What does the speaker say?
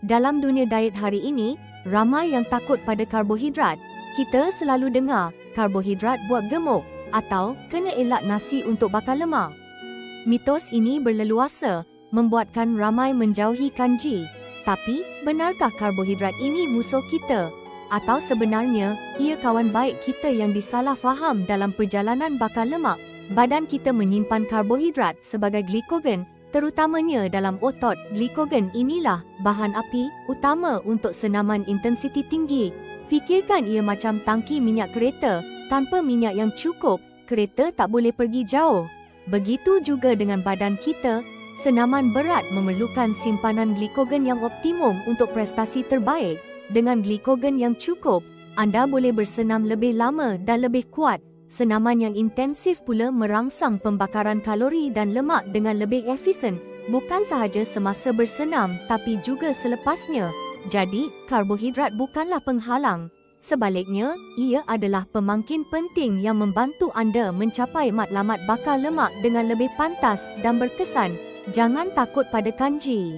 Dalam dunia diet hari ini, ramai yang takut pada karbohidrat. Kita selalu dengar, karbohidrat buat gemuk atau kena elak nasi untuk bakar lemak. Mitos ini berleluasa, membuatkan ramai menjauhi kanji. Tapi, benarkah karbohidrat ini musuh kita? Atau sebenarnya, ia kawan baik kita yang disalah faham dalam perjalanan bakar lemak? Badan kita menyimpan karbohidrat sebagai glikogen, terutamanya dalam otot. Glikogen inilah bahan api utama untuk senaman intensiti tinggi. Fikirkan ia macam tangki minyak kereta. Tanpa minyak yang cukup, kereta tak boleh pergi jauh. Begitu juga dengan badan kita. Senaman berat memerlukan simpanan glikogen yang optimum untuk prestasi terbaik. Dengan glikogen yang cukup, anda boleh bersenam lebih lama dan lebih kuat. Senaman yang intensif pula merangsang pembakaran kalori dan lemak dengan lebih efisien, bukan sahaja semasa bersenam tapi juga selepasnya. Jadi, karbohidrat bukanlah penghalang. Sebaliknya, ia adalah pemangkin penting yang membantu anda mencapai matlamat bakar lemak dengan lebih pantas dan berkesan. Jangan takut pada kanji.